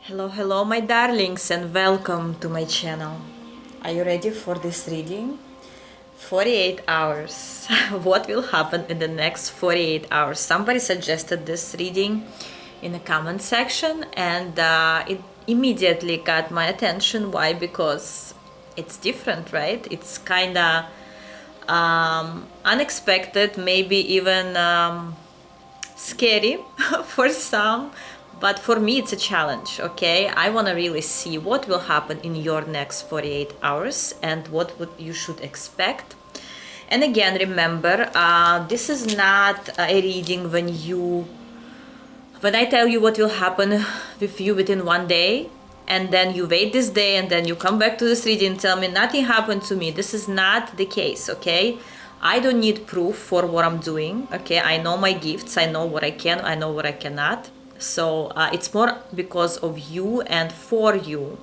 Hello, my darlings, and welcome to my channel. Are you ready for this reading? 48 hours. What will happen in the next 48 hours? Somebody suggested this reading in the comment section, and it immediately got my attention. Why? Because it's different, right? It's kind of unexpected, maybe even scary for some, but for me it's a challenge. Okay, I want to really see what will happen in your next 48 hours and what would you should expect. And again, remember, this is not a reading when I tell you what will happen with you within one day, and then you wait this day and then you come back to this reading and tell me nothing happened to me. This is not the case. Okay, I don't need proof for what I'm doing. Okay, I know my gifts, I know what I can, I know what I cannot. So it's more because of you and for you.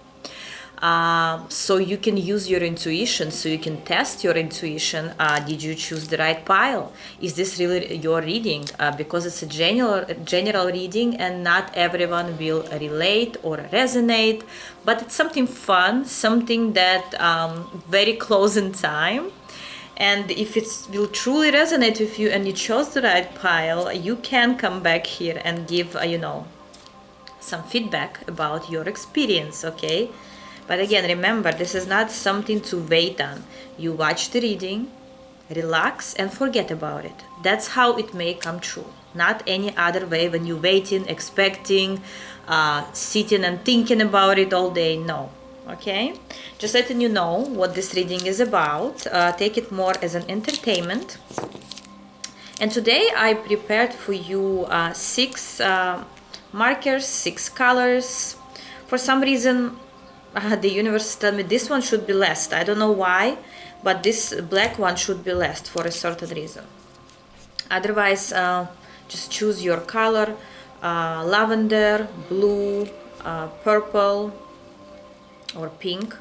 So you can use your intuition, so you can test your intuition. Did you choose the right pile? Is this really your reading? Because it's a general reading and not everyone will relate or resonate, but it's something fun, something that very close in time. And if it will truly resonate with you and you chose the right pile, you can come back here and give some feedback about your experience. Okay, but again, remember, this is not something to wait on. You watch the reading, relax, and forget about it. That's how it may come true. Not any other way, when you're waiting, expecting, sitting and thinking about it all day. No. Okay? Just letting you know what this reading is about. Take it more as an entertainment. And today I prepared for you 6 markers, 6 colors. For some reason, the universe tells me this one should be last. I don't know why, but this black one should be last for a certain reason. Otherwise, just choose your color: lavender, blue, purple or pink,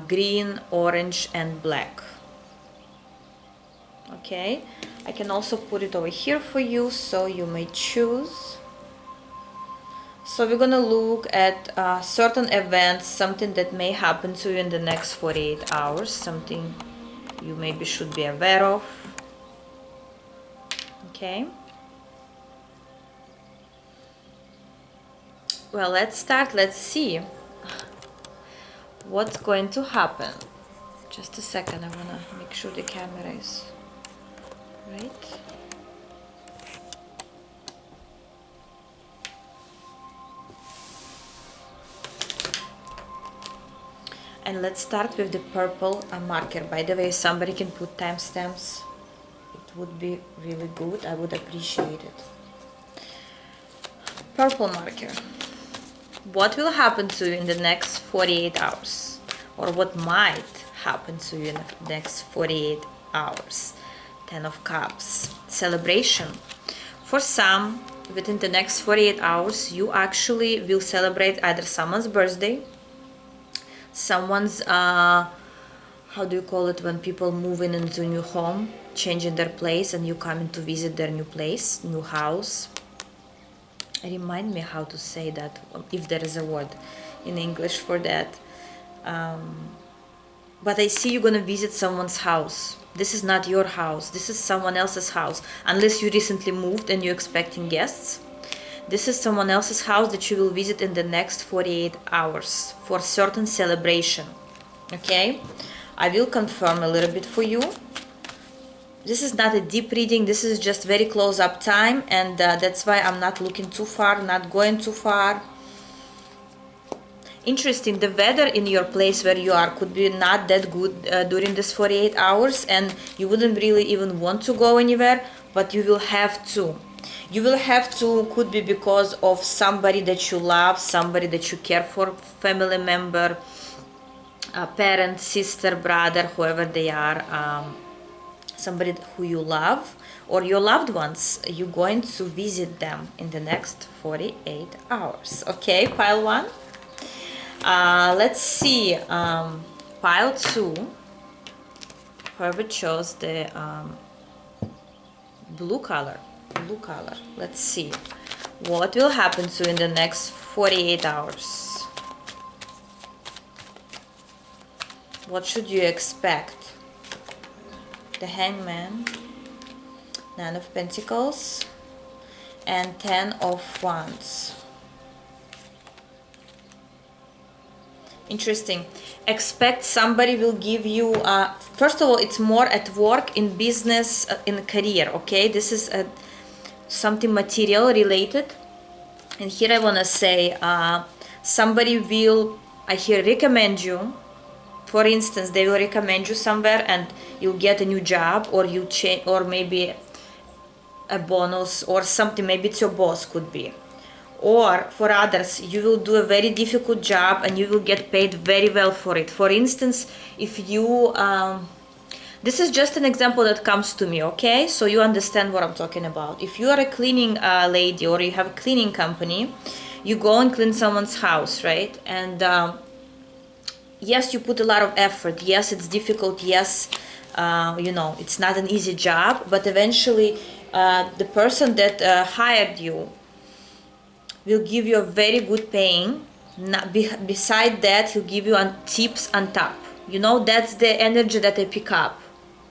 green, orange, and black. Okay, I can also put it over here for you so you may choose. So we're gonna look at certain events, something that may happen to you in the next 48 hours, something you maybe should be aware of. Okay. Well, let's start. Let's see what's going to happen. Just a second, I wanna make sure the camera is right. And let's start with the purple marker. By the way, somebody can put timestamps. It would be really good. I would appreciate it. Purple marker. What will happen to you in the next 48 hours? Or what might happen to you in the next 48 hours? 10 of Cups. Celebration. For some, within the next 48 hours, you actually will celebrate either someone's birthday, someone's how do you call it when people move in into a new home, changing their place, and you come in to visit their new place, new house. Remind me how to say that, if there is a word in English for that. But I see you're gonna visit someone's house. This is not your house, this is someone else's house, unless you recently moved and you're expecting guests. This is someone else's house that you will visit in the next 48 hours for certain celebration. Okay, I will confirm a little bit for you. This is not a deep reading, this is just very close up time, and that's why I'm not looking too far, not going too far. Interesting, the weather in your place where you are could be not that good during this 48 hours, and you wouldn't really even want to go anywhere, but you will have to. You will have to, could be because of somebody that you love, somebody that you care for, family member, parent, sister, brother, whoever they are, somebody who you love, or your loved ones. You're going to visit them in the next 48 hours. Okay, pile 1. Let's see, pile 2, whoever chose the blue color. Let's see what will happen to you in the next 48 hours. What should you expect? The Hangman, 9 of Pentacles, and 10 of Wands. Interesting. Expect somebody will give you, first of all, it's more at work, in business, in career, okay? This is something material related. And here I want to say, somebody will, I hear, recommend you. For instance, they will recommend you somewhere and you'll get a new job, or you change, or maybe a bonus or something. Maybe it's your boss, could be. Or for others, you will do a very difficult job and you will get paid very well for it. For instance, if you, this is just an example that comes to me, okay? So you understand what I'm talking about. If you are a cleaning lady, or you have a cleaning company, you go and clean someone's house, right? And yes, you put a lot of effort. Yes, it's difficult. Yes, you know, it's not an easy job, but eventually the person that hired you will give you a very good paying. Beside that, he'll give you tips on top. You know, that's the energy that I pick up.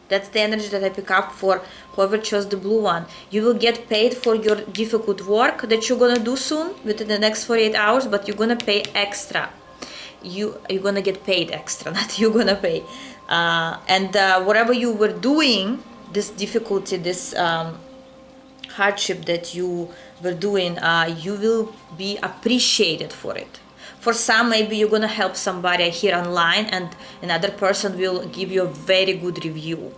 That's the energy that I pick up for whoever chose the blue one. You will get paid for your difficult work that you're gonna do soon, within the next 48 hours, but you're gonna pay extra. You're gonna get paid extra, not you're gonna pay. And whatever you were doing, this difficulty, this hardship that you were doing, you will be appreciated for it. For some, maybe you're gonna help somebody here online and another person will give you a very good review,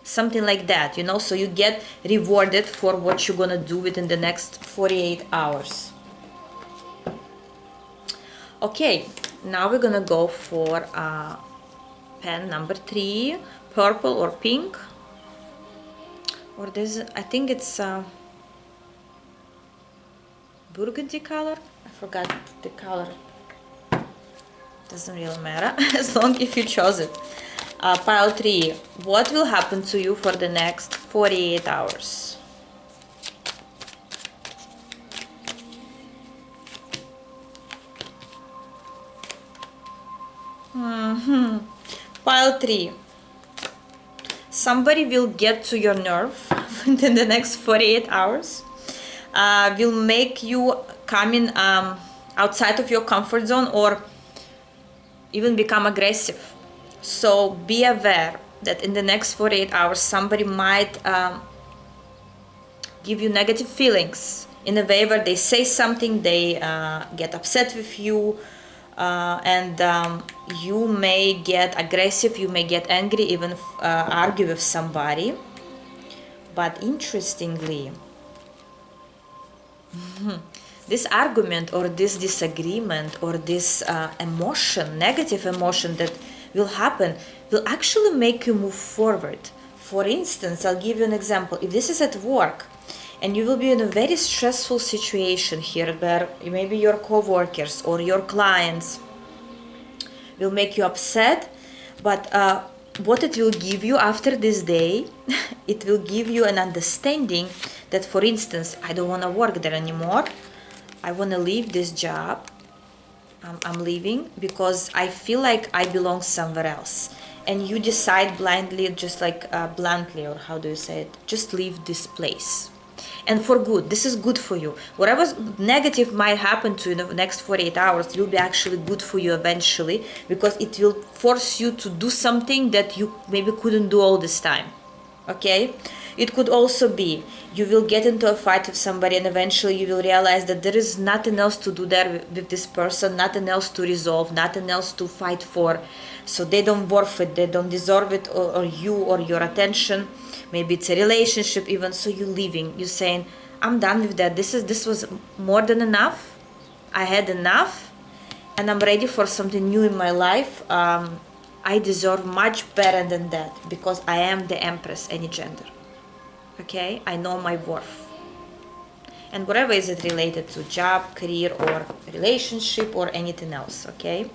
something like that, you know. So you get rewarded for what you're gonna do within the next 48 hours. Okay, now we're gonna go for pen number 3, purple or pink, or this, I think it's burgundy color. I forgot the color. Doesn't really matter as long if you chose it. Pile 3, what will happen to you for the next 48 hours? Pile 3, somebody will get to your nerve within the next 48 hours. Will make you coming outside of your comfort zone, or even become aggressive. So be aware that in the next 48 hours somebody might give you negative feelings in a way where they say something, they get upset with you, and you may get aggressive, you may get angry, even argue with somebody. But interestingly, this argument or this disagreement or this emotion, negative emotion that will happen, will actually make you move forward. For instance, I'll give you an example. If this is at work and you will be in a very stressful situation here, where maybe your co-workers or your clients will make you upset, but what it will give you after this day, it will give you an understanding that, for instance, I don't want to work there anymore. I want to leave this job. I'm leaving because I feel like I belong somewhere else. And you decide blindly, just like bluntly, or how do you say it? Just leave this place. And for good. This is good for you. Whatever negative might happen to you in the next 48 hours will be actually good for you eventually, because it will force you to do something that you maybe couldn't do all this time. Okay? It could also be you will get into a fight with somebody and eventually you will realize that there is nothing else to do there with this person, nothing else to resolve, nothing else to fight for. So they don't worth it, they don't deserve it, or you, or your attention. Maybe it's a relationship even, so you're leaving. You're saying, I'm done with that. This was more than enough. I had enough and I'm ready for something new in my life. I deserve much better than that because I am the Empress, any gender. Okay, I know my worth. And whatever is it related to, job, career, or relationship, or anything else, okay?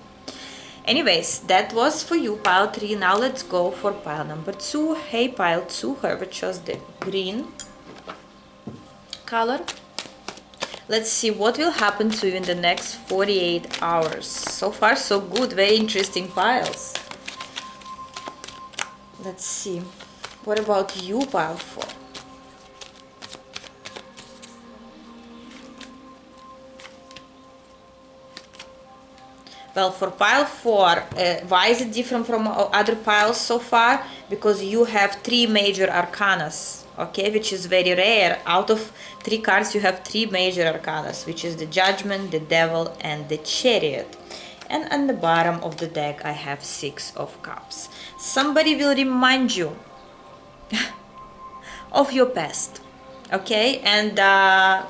Anyways, that was for you, pile 3. Now let's go for pile number 2. Hey, pile 2, whoever chose the green color. Let's see what will happen to you in the next 48 hours. So far, so good. Very interesting piles. Let's see. What about you, pile 4? Well, for pile 4, why is it different from other piles so far? Because you have 3 major arcanas, okay, which is very rare. Out of 3 cards, you have 3 major arcanas, which is the Judgment, the Devil, and the Chariot. And on the bottom of the deck, I have 6 of Cups. Somebody will remind you of your past, okay? And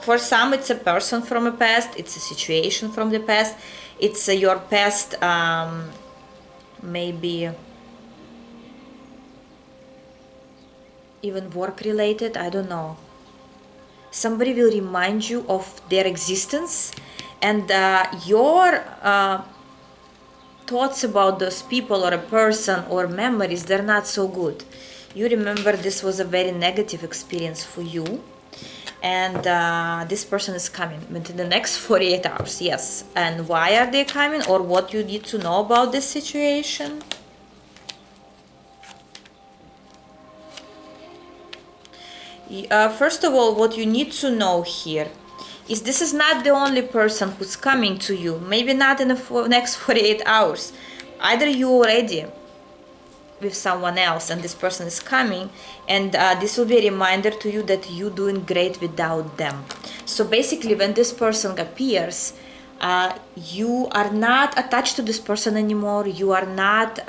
for some, it's a person from the past, it's a situation from the past, it's your past, maybe even work related, I don't know. Somebody will remind you of their existence, and your thoughts about those people or a person or memories, they're not so good. You remember this was a very negative experience for you, and this person is coming within the next 48 hours. Yes. And why are they coming, or what you need to know about this situation? First of all, what you need to know here is this is not the only person who's coming to you. Maybe not in the next 48 hours. Either you already with someone else and this person is coming, and this will be a reminder to you that you're doing great without them. So basically, when this person appears, you are not attached to this person anymore. You are not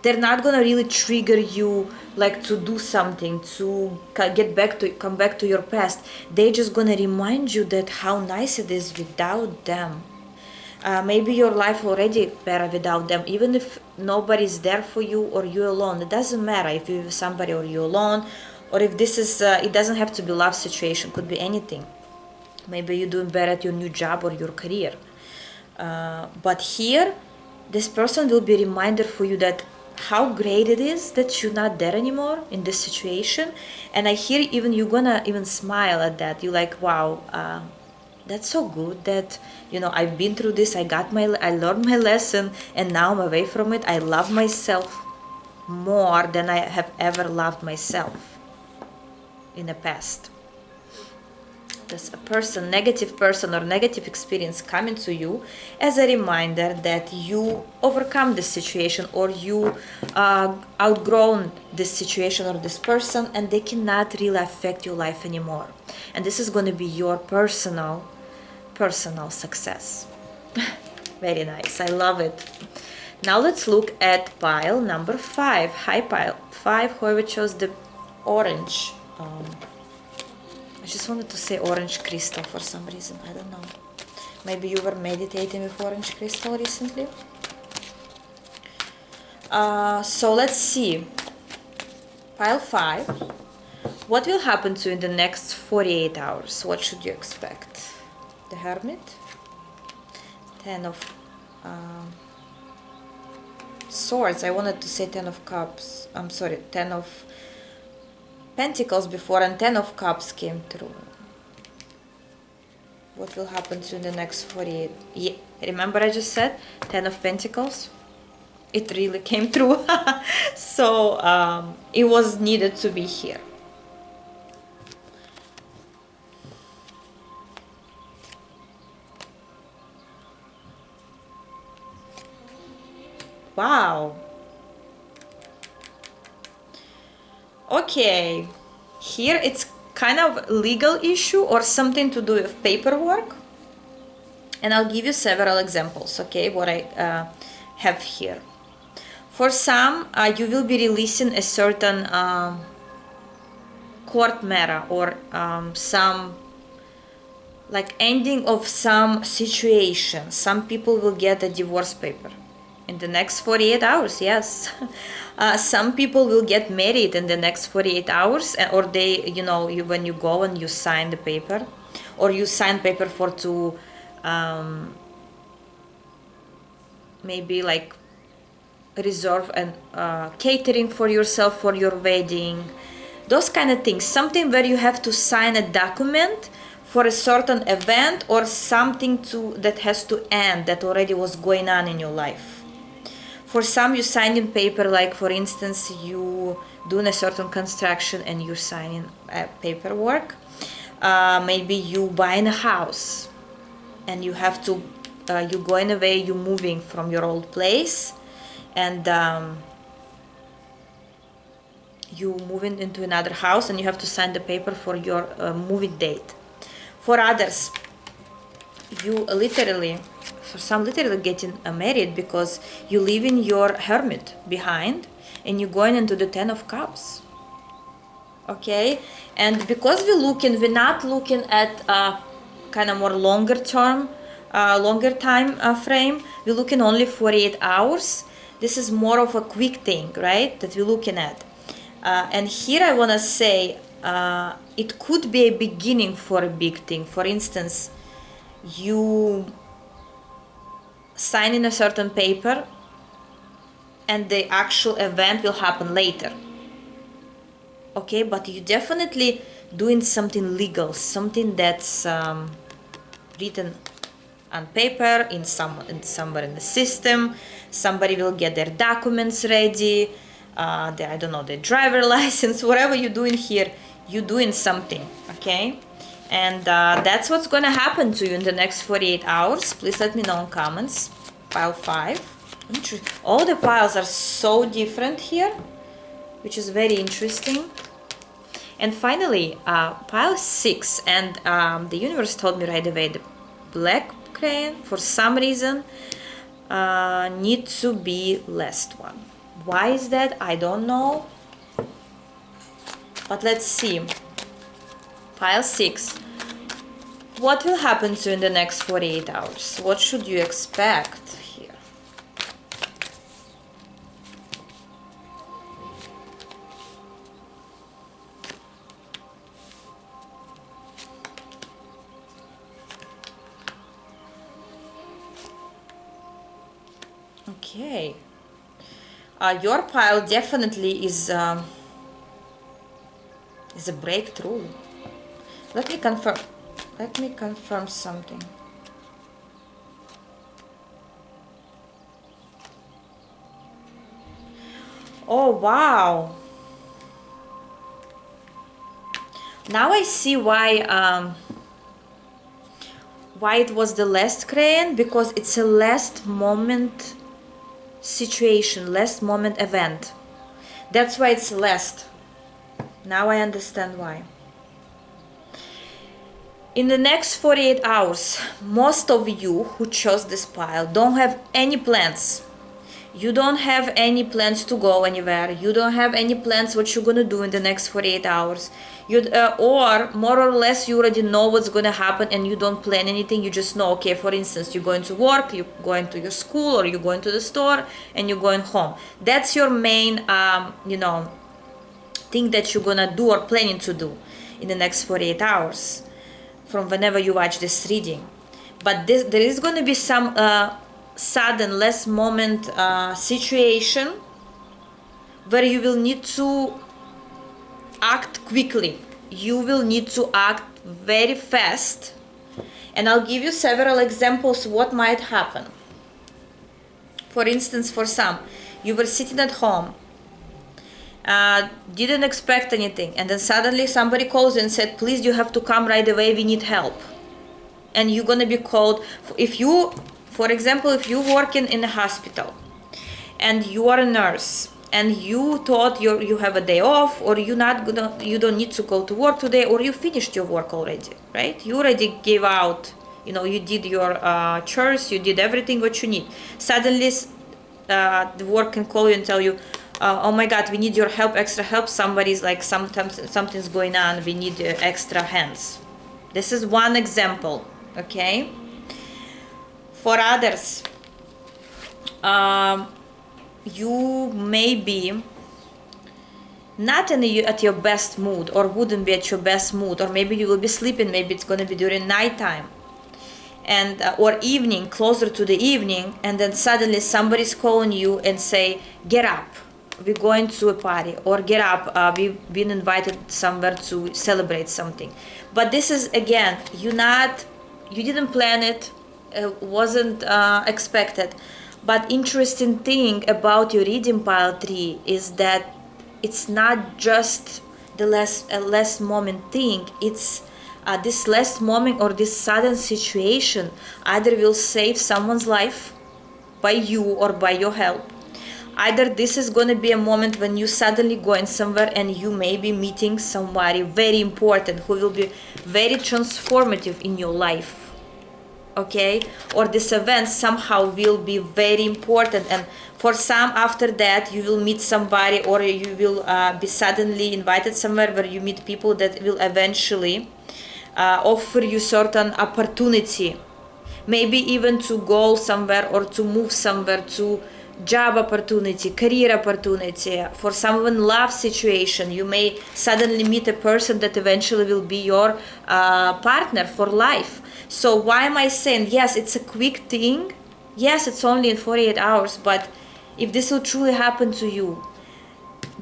they're not gonna really trigger you like to do something, to come back to your past. They're just gonna remind you that how nice it is without them. Maybe your life already better without them, even if nobody's there for you or you're alone. It doesn't matter if you're with somebody or you're alone, or if this is it doesn't have to be love situation, could be anything. Maybe you're doing better at your new job or your career, but here this person will be a reminder for you that how great it is that you're not there anymore in this situation. And I hear even you're gonna even smile at that. You're like, wow, that's so good that, you know, I've been through this, I learned my lesson, and now I'm away from it. I love myself more than I have ever loved myself in the past. There's a person, negative person or negative experience coming to you as a reminder that you overcome this situation, or you outgrown this situation or this person, and they cannot really affect your life anymore. And this is going to be your personal success. Very nice. I love it. Now let's look at pile number 5. Hi, pile 5. Whoever chose the orange. I just wanted to say orange crystal for some reason. I don't know. Maybe you were meditating with orange crystal recently. So let's see. Pile 5. What will happen to you in the next 48 hours? What should you expect? The Hermit. 10 of Swords. I wanted to say 10 of Cups. I'm sorry, 10 of Pentacles before, and 10 of Cups came through. What will happen to you in the next 48? Yeah, remember I just said 10 of Pentacles? It really came through. So it was needed to be here. Wow. Okay, here it's kind of legal issue or something to do with paperwork, and I'll give you several examples, okay, what I have here. For some, you will be releasing a certain court matter, or some like ending of some situation. Some people will get a divorce paper in the next 48 hours, yes. Some people will get married in the next 48 hours, or they, you know, when you go and you sign the paper, or you sign paper for to maybe like reserve and catering for yourself for your wedding. those kind of things. Something where you have to sign a document for a certain event, or something that has to end, that already was going on in your life. For some, you sign in paper, like for instance, you doing a certain construction and you're signing paperwork. Maybe you buying a house and you have to, you're going away, you're moving from your old place, and you moving into another house and you have to sign the paper for your moving date. For others, you literally, for some, literally getting married because you leaving your hermit behind and you're going into the 10 of Cups. Okay, and because we're not looking at kind of more longer time frame, we're looking only 48 hours. This is more of a quick thing, right, that we're looking at. And here I want to say, it could be a beginning for a big thing. For instance, you sign in a certain paper and the actual event will happen later. Okay, but you definitely doing something legal, something that's written on paper, somewhere in the system. Somebody will get their documents ready, I don't know, their driver license, whatever you're doing here, you're doing something, okay? And that's what's going to happen to you in the next 48 hours. Please let me know in comments. Pile 5. All the piles are so different here, which is very interesting. And finally, pile 6. And the universe told me right away, the black crayon, for some reason, needs to be last one. Why is that? I don't know. But let's see. Pile 6. What will happen to you in the next 48 hours? What should you expect here? Okay. Your pile definitely is a breakthrough. Let me confirm something. Oh, wow. Now I see why it was the last crayon, because it's a last moment situation, last moment event. That's why it's last. Now I understand why. In the next 48 hours, most of you who chose this pile don't have any plans. You don't have any plans to go anywhere. You don't have any plans what you're gonna do in the next 48 hours. Or more or less you already know what's gonna happen and you don't plan anything. You just know, okay, for instance, you're going to work, you're going to your school, or you're going to the store, and you're going home. That's your main, thing that you're gonna do or planning to do in the next 48 hours from whenever you watch this reading. But there is gonna be some sudden last moment situation where you will need to act quickly. You will need to act very fast, and I'll give you several examples what might happen. For instance, for some, you were sitting at home, didn't expect anything, and then suddenly somebody calls you and said, please, you have to come right away, we need help. And you're gonna be called. For example, if you're working in a hospital and you are a nurse and you thought you have a day off, or you don't need to go to work today, or you finished your work already, right? You already gave out, you did your chores, you did everything what you need. Suddenly the work can call you and tell you, oh my God, we need your help, extra help. Somebody's like, something's going on, we need extra hands. This is one example, okay? For others, you may be not at your best mood, or wouldn't be at your best mood, or maybe you will be sleeping, maybe it's going to be during nighttime, and or evening, closer to the evening, and then suddenly somebody's calling you and say, get up, we're going to a party, or get up, we've been invited somewhere to celebrate something. But this is, again, you didn't plan it, wasn't expected. But interesting thing about your reading pile 3 is that it's not just the last moment thing. It's this last moment or this sudden situation either will save someone's life by you or by your help. Either this is going to be a moment when you suddenly going somewhere and you may be meeting somebody very important who will be very transformative in your life, okay? Or this event somehow will be very important, and for some after that you will meet somebody, or you will be suddenly invited somewhere where you meet people that will eventually offer you certain opportunity, maybe even to go somewhere or to move somewhere, to job opportunity, career opportunity. For someone love situation, you may suddenly meet a person that eventually will be your partner for life. So why am I saying, yes, it's a quick thing, yes, it's only in 48 hours, but if this will truly happen to you,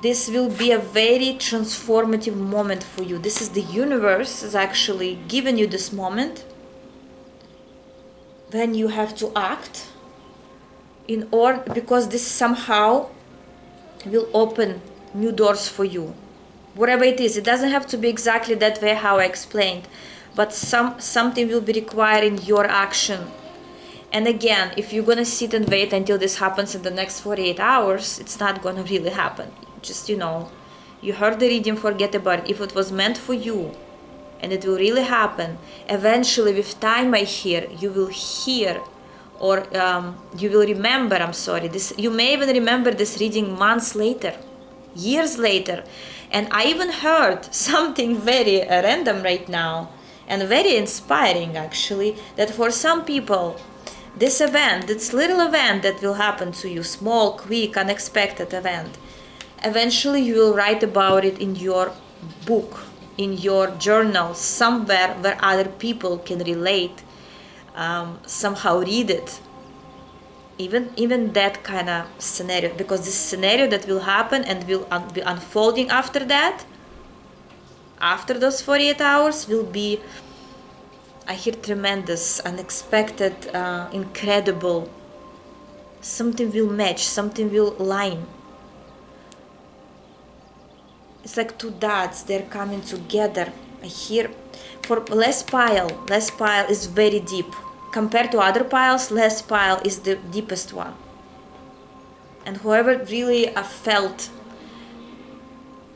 this will be a very transformative moment for you. This is the universe is actually giving you this moment when you have to act in order, because this somehow will open new doors for you, whatever it is. It doesn't have to be exactly that way how I explained, but something will be requiring your action. And again, if you're gonna sit and wait until this happens in the next 48 hours, it's not gonna really happen. Just, you heard the reading, forget about it. If it was meant for you and it will really happen, eventually with time, I hear, you will hear, or you will remember, this, you may even remember this reading months later, years later. And I even heard something very random right now and very inspiring actually, that for some people this event, this little event that will happen to you, small, quick, unexpected event, eventually you will write about it in your book, in your journal, somewhere where other people can relate, somehow read it. Even that kind of scenario, because this scenario that will happen and will be unfolding after that, after those 48 hours, will be, I hear, tremendous, unexpected, incredible. Something will match, something will line. It's like two dots, they're coming together. I hear, for last pile is very deep. Compared to other piles, last pile is the deepest one. And whoever really felt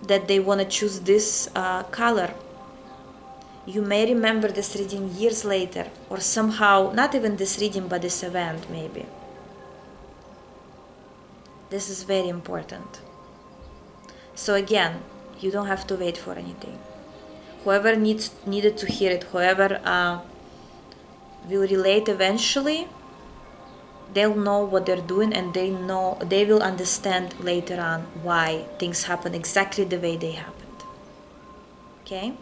that they want to choose this color, you may remember this reading years later, or somehow, not even this reading, but this event maybe. This is very important. So again, you don't have to wait for anything. Whoever needed to hear it, whoever will relate eventually, they'll know what they're doing, and they will understand later on why things happen exactly the way they happened. Okay?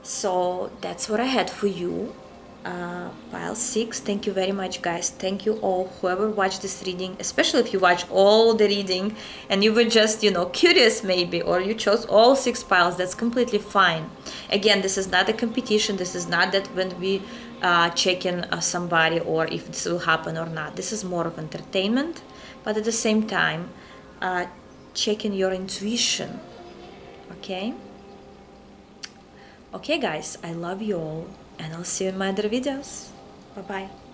So that's what I had for you. Pile 6. Thank you very much, guys. Thank you all, whoever watched this reading, especially if you watch all the reading and you were just curious maybe, or you chose all 6 piles. That's completely fine. Again, this is not a competition. This is not that when we check in somebody, or if this will happen or not. This is more of entertainment, but at the same time checking your intuition. Okay guys, I love you all, and I'll see you in my other videos. Bye bye.